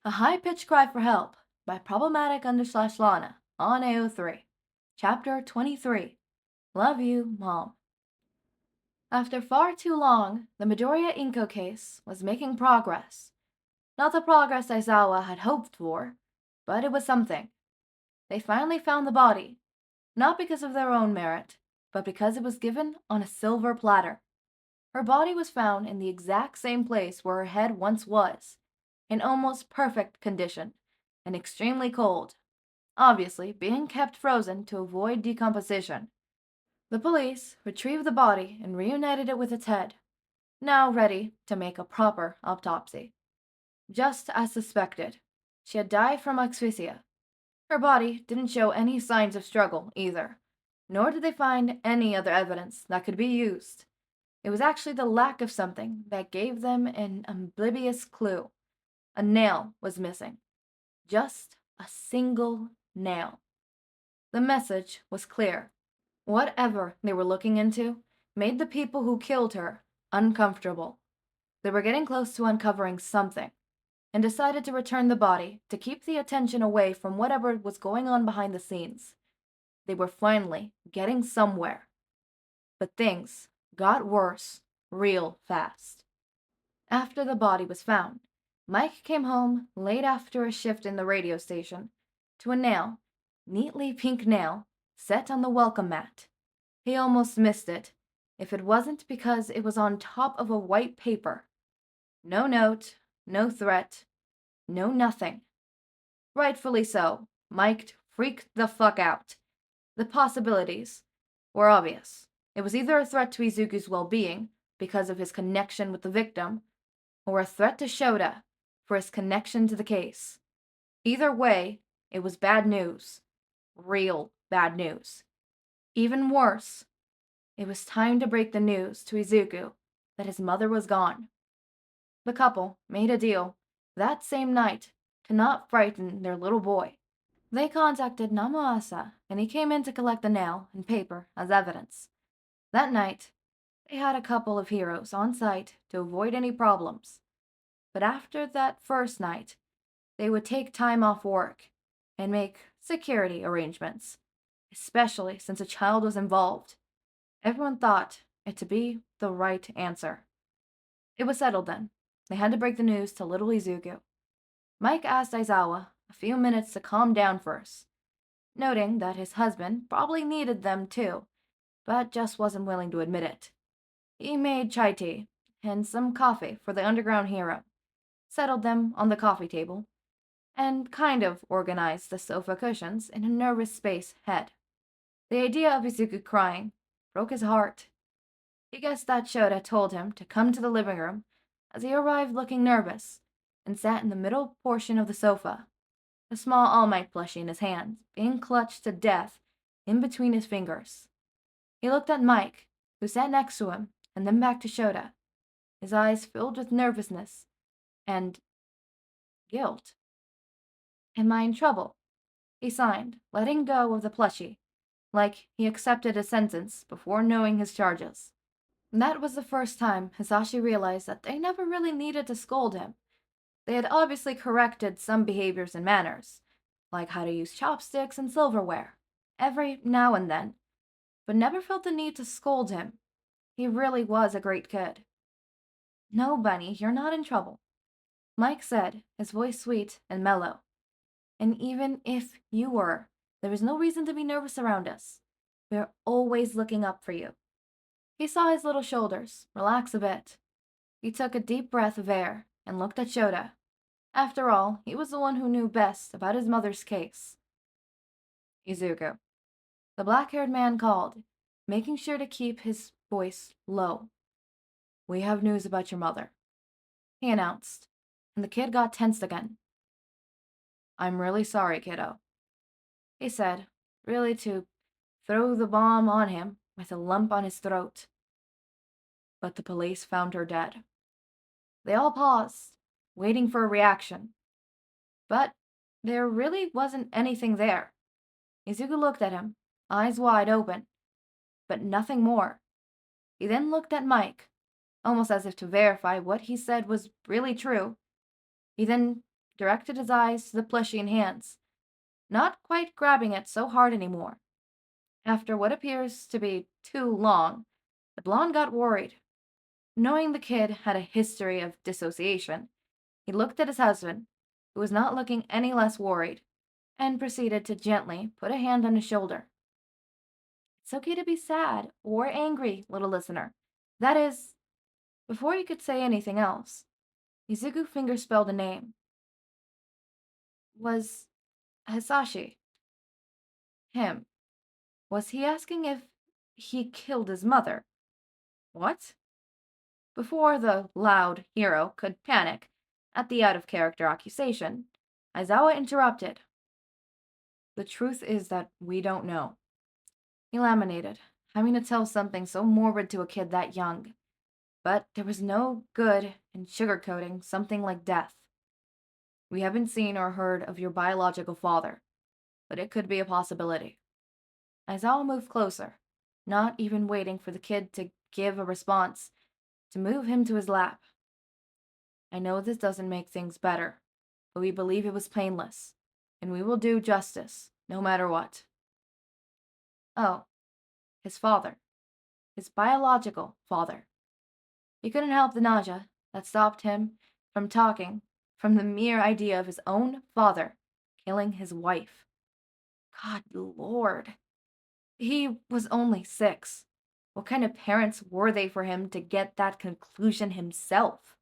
A high-pitched cry for help by problematic_Lana on AO3. Chapter 23. Love you, Mom. After far too long, the Midoriya Inko case was making progress. Not the progress Aizawa had hoped for, but it was something. They finally found the body, not because of their own merit, but because it was given on a silver platter. Her body was found in the exact same place where her head once was, in almost perfect condition, and extremely cold, obviously being kept frozen to avoid decomposition. The police retrieved the body and reunited it with its head, now ready to make a proper autopsy. Just as suspected, she had died from asphyxia. Her body didn't show any signs of struggle either, nor did they find any other evidence that could be used. It was actually the lack of something that gave them an oblivious clue. A nail was missing. Just a single nail. The message was clear. Whatever they were looking into made the people who killed her uncomfortable. They were getting close to uncovering something, and decided to return the body to keep the attention away from whatever was going on behind the scenes. They were finally getting somewhere. But things got worse real fast. After the body was found, Mike came home late after a shift in the radio station to a nail, neatly pink nail, set on the welcome mat. He almost missed it, if it wasn't because it was on top of a white paper. No note, no threat, no nothing. Rightfully so, Mike freaked the fuck out. The possibilities were obvious. It was either a threat to Izuku's well-being because of his connection with the victim, or a threat to Shouta for his connection to the case. Either way, it was bad news. Real bad news. Even worse, it was time to break the news to Izuku that his mother was gone. The couple made a deal that same night to not frighten their little boy. They contacted Namoasa, and he came in to collect the nail and paper as evidence. That night, they had a couple of heroes on site to avoid any problems. But after that first night, they would take time off work and make security arrangements, especially since a child was involved. Everyone thought it to be the right answer. It was settled then. They had to break the news to little Izuku. Mike asked Aizawa a few minutes to calm down first, noting that his husband probably needed them too, but just wasn't willing to admit it. He made chai tea and some coffee for the underground hero, settled them on the coffee table, and kind of organized the sofa cushions in a nervous space head. The idea of Izuku crying broke his heart. He guessed that Shouta told him to come to the living room as he arrived looking nervous and sat in the middle portion of the sofa, a small All Might plushie in his hands being clutched to death in between his fingers. He looked at Mike, who sat next to him, and then back to Shouta, his eyes filled with nervousness and guilt. Am I in trouble? He signed, letting go of the plushie, like he accepted a sentence before knowing his charges. That was the first time Hisashi realized that they never really needed to scold him. They had obviously corrected some behaviors and manners, like how to use chopsticks and silverware, every now and then, but never felt the need to scold him. He really was a great kid. No, Bunny, you're not in trouble, Mike said, his voice sweet and mellow. And even if you were, there is no reason to be nervous around us. We're always looking up for you. He saw his little shoulders relax a bit. He took a deep breath of air and looked at Shouta. After all, he was the one who knew best about his mother's case. Izuku, the black-haired man called, making sure to keep his voice low. We have news about your mother, he announced, and the kid got tensed again. I'm really sorry, kiddo, he said, really to throw the bomb on him with a lump on his throat. But the police found her dead. They all paused, waiting for a reaction. But there really wasn't anything there. Izuku looked at him, eyes wide open, but nothing more. He then looked at Mike, almost as if to verify what he said was really true. He then directed his eyes to the plushie in hands, not quite grabbing it so hard anymore. After what appears to be too long, the blonde got worried. Knowing the kid had a history of dissociation, he looked at his husband, who was not looking any less worried, and proceeded to gently put a hand on his shoulder. It's okay to be sad or angry, little listener. That is, before he could say anything else, Izuku fingerspelled a name. Was Hisashi. Him. Was he asking if he killed his mother? What? Before the loud hero could panic at the out-of-character accusation, Aizawa interrupted. The truth is that we don't know. He laminated, having to tell something so morbid to a kid that young. But there was no good in sugarcoating something like death. We haven't seen or heard of your biological father, but it could be a possibility. Aizawa moved closer, not even waiting for the kid to give a response, to move him to his lap. I know this doesn't make things better, but we believe it was painless, and we will do justice, no matter what. Oh, his father. His biological father. He couldn't help the nausea that stopped him from talking from the mere idea of his own father killing his wife. God Lord. He was only 6. What kind of parents were they for him to get that conclusion himself?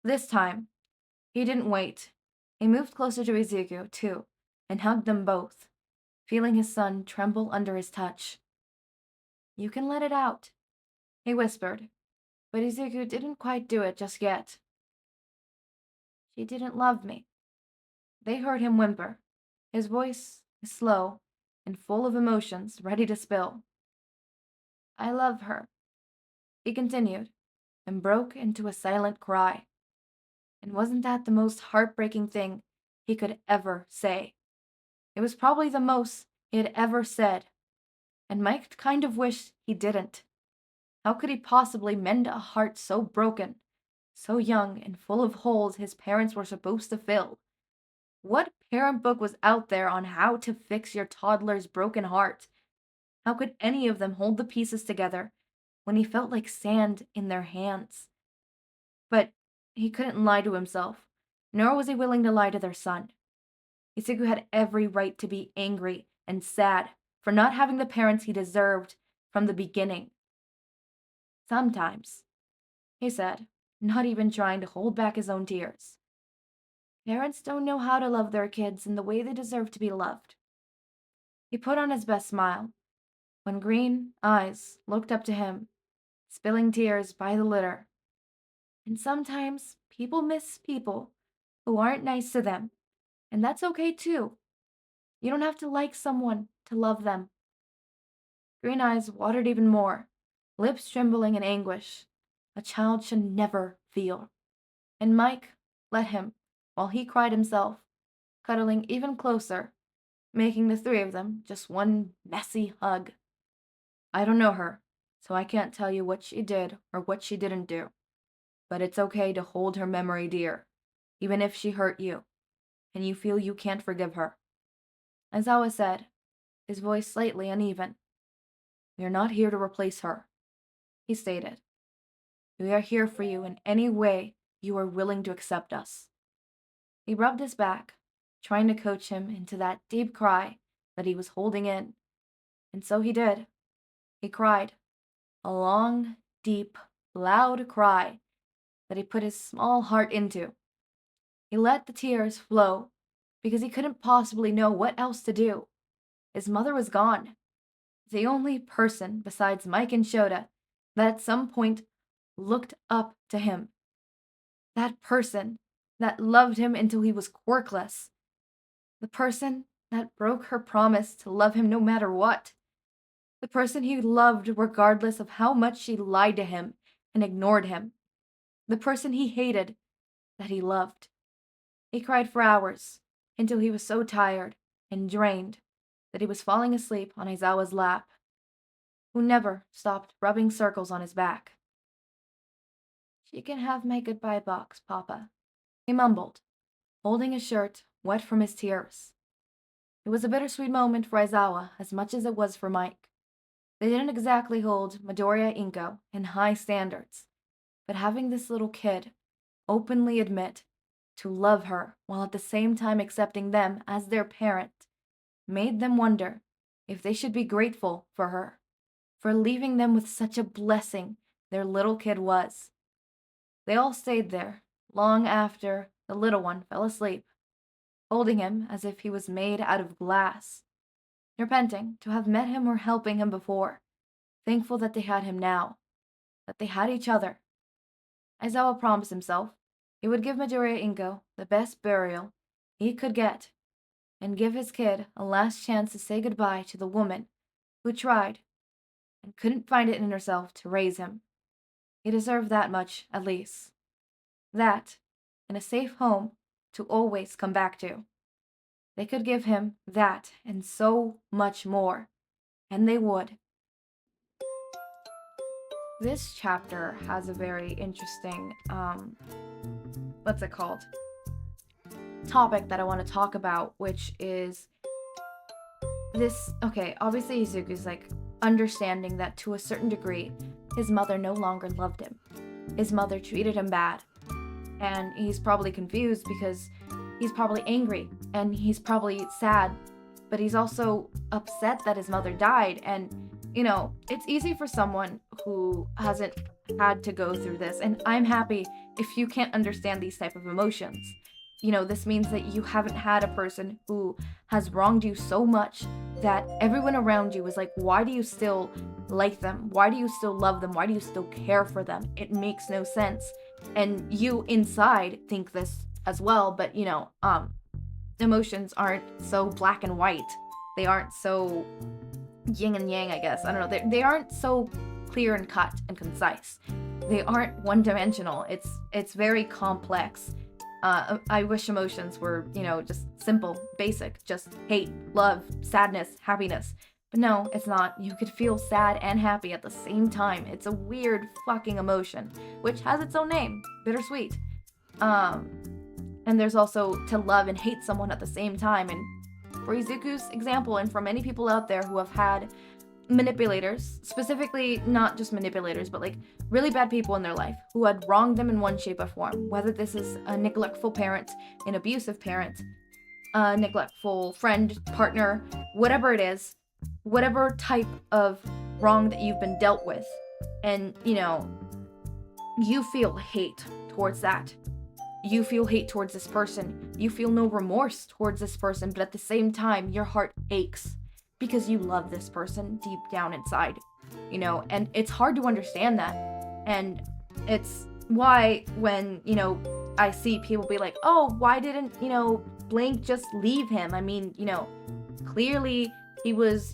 This time, he didn't wait. He moved closer to Izuku, too, and hugged them both, feeling his son tremble under his touch. You can let it out, he whispered, but Izuku didn't quite do it just yet. She didn't love me. They heard him whimper, his voice slow and full of emotions ready to spill. I love her, he continued, and broke into a silent cry. And wasn't that the most heartbreaking thing he could ever say? It was probably the most he had ever said, and Mike kind of wished he didn't. How could he possibly mend a heart so broken, so young and full of holes his parents were supposed to fill? What parent book was out there on how to fix your toddler's broken heart? How could any of them hold the pieces together when he felt like sand in their hands? But he couldn't lie to himself, nor was he willing to lie to their son. Izuku had every right to be angry and sad for not having the parents he deserved from the beginning. Sometimes, he said, not even trying to hold back his own tears, parents don't know how to love their kids in the way they deserve to be loved. He put on his best smile when green eyes looked up to him, spilling tears by the litter. And sometimes people miss people who aren't nice to them, and that's okay too. You don't have to like someone to love them. Green eyes watered even more, lips trembling in anguish. A child should never feel. And Mike let him, while he cried himself, cuddling even closer, making the three of them just one messy hug. I don't know her, so I can't tell you what she did or what she didn't do. But it's okay to hold her memory dear, even if she hurt you, and you feel you can't forgive her. Aizawa said, his voice slightly uneven. We are not here to replace her, he stated. We are here for you in any way you are willing to accept us. He rubbed his back, trying to coach him into that deep cry that he was holding in. And so he did. He cried, a long, deep, loud cry that he put his small heart into. He let the tears flow because he couldn't possibly know what else to do. His mother was gone. The only person besides Mike and Shouta that at some point looked up to him. That person that loved him until he was quirkless. The person that broke her promise to love him no matter what. The person he loved regardless of how much she lied to him and ignored him. The person he hated that he loved. He cried for hours until he was so tired and drained that he was falling asleep on Aizawa's lap, who never stopped rubbing circles on his back. She can have my goodbye box, Papa, he mumbled, holding his shirt, wet from his tears. It was a bittersweet moment for Aizawa as much as it was for Mike. They didn't exactly hold Midoriya Inko in high standards, but having this little kid openly admit to love her while at the same time accepting them as their parent made them wonder if they should be grateful for her, for leaving them with such a blessing their little kid was. They all stayed there, long after the little one fell asleep, holding him as if he was made out of glass, repenting to have met him or helping him before, thankful that they had him now, that they had each other. Aizawa promised himself he would give Midoriya Inko the best burial he could get, and give his kid a last chance to say goodbye to the woman who tried and couldn't find it in herself to raise him. He deserved that much, at least. That, and a safe home to always come back to. They could give him that and so much more, and they would. This chapter has a very interesting, topic that I want to talk about, which is this, obviously Izuku's understanding that to a certain degree, his mother no longer loved him. His mother treated him bad. And he's probably confused because he's probably angry and he's probably sad, but he's also upset that his mother died. And, it's easy for someone who hasn't had to go through this. And I'm happy if you can't understand these type of emotions. This means that you haven't had a person who has wronged you so much that everyone around you is like, why do you still like them? Why do you still love them? Why do you still care for them? It makes no sense. And you inside think this as well, but emotions aren't so black and white. They aren't so yin and yang, I guess. I don't know. They aren't so clear and cut and concise. They aren't one-dimensional. It's very complex. I wish emotions were, just simple, basic, just hate, love, sadness, happiness. But no, it's not. You could feel sad and happy at the same time. It's a weird fucking emotion, which has its own name, bittersweet. And there's also to love and hate someone at the same time. And for Izuku's example, and for many people out there who have had manipulators, specifically not just manipulators, but really bad people in their life who had wronged them in one shape or form, whether this is a neglectful parent, an abusive parent, a neglectful friend, partner, whatever it is, whatever type of wrong that you've been dealt with, and you feel hate towards that. You feel hate towards this person. You feel no remorse towards this person, but at the same time, your heart aches because you love this person deep down inside, and it's hard to understand that. And it's why when, I see people be like, oh, why didn't, blank just leave him? I mean, clearly he was,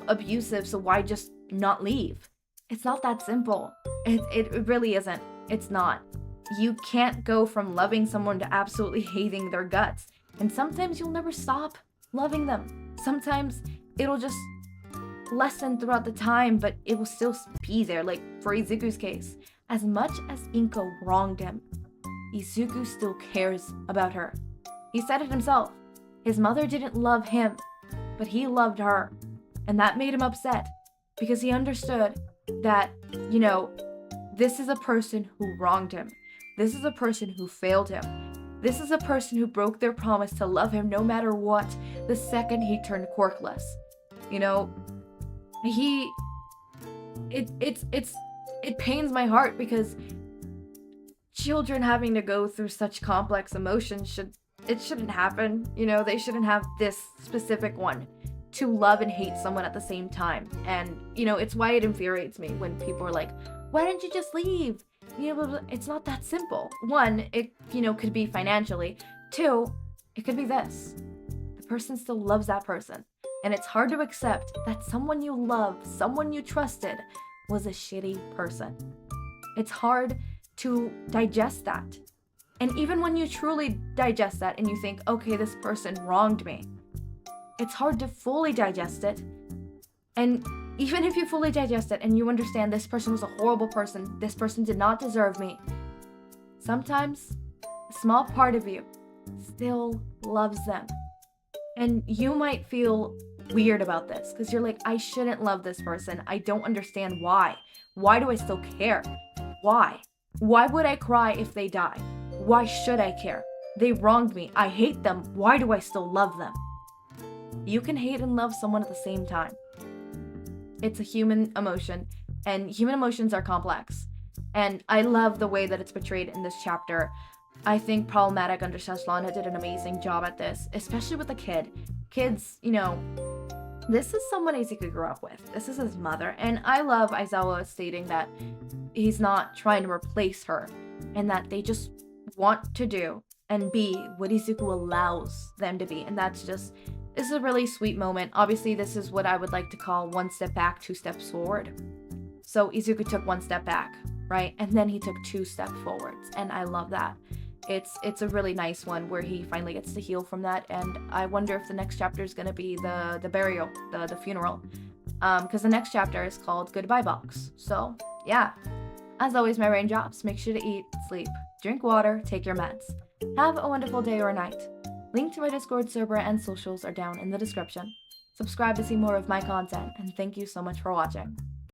abusive, so why just not leave? It's not that simple. It really isn't. It's not. You can't go from loving someone to absolutely hating their guts. And sometimes you'll never stop loving them. Sometimes it'll just lessen throughout the time, but it will still be there. Like for Izuku's case, as much as Inko wronged him, Izuku still cares about her. He said it himself. His mother didn't love him, but he loved her. And that made him upset because he understood that, this is a person who wronged him. This is a person who failed him. This is a person who broke their promise to love him no matter what the second he turned quirkless. It pains my heart because children having to go through such complex emotions shouldn't happen. They shouldn't have this specific one to love and hate someone at the same time. And, it's why it infuriates me when people are like, why didn't you just leave? It's not that simple. One, it, could be financially. Two, it could be this. The person still loves that person. And it's hard to accept that someone you love, someone you trusted, was a shitty person. It's hard to digest that. And even when you truly digest that and you think, okay, this person wronged me, it's hard to fully digest it. And even if you fully digest it and you understand this person was a horrible person, this person did not deserve me, sometimes a small part of you still loves them. And you might feel weird about this because you're like, I shouldn't love this person. I don't understand why. Why do I still care? Why? Why would I cry if they die? Why should I care? They wronged me. I hate them. Why do I still love them? You can hate and love someone at the same time. It's a human emotion, and human emotions are complex. And I love the way that it's portrayed in this chapter. I think Problematic under Lana did an amazing job at this, especially with the kid. Kids, you know, this is someone Izuku grew up with. This is his mother. And I love Aizawa stating that he's not trying to replace her, and that they just want to do and be what Izuku allows them to be. And that's just, this is a really sweet moment. Obviously, this is what I would like to call 1 step back, 2 steps forward. So Izuku took 1 step back, right? And then he took 2 steps forwards. And I love that. It's a really nice one where he finally gets to heal from that. And I wonder if the next chapter is going to be the burial, the funeral. Because the next chapter is called Goodbye Box. So, yeah. As always, my raindrops, make sure to eat, sleep, drink water, take your meds. Have a wonderful day or night. Link to my Discord server and socials are down in the description. Subscribe to see more of my content, and thank you so much for watching.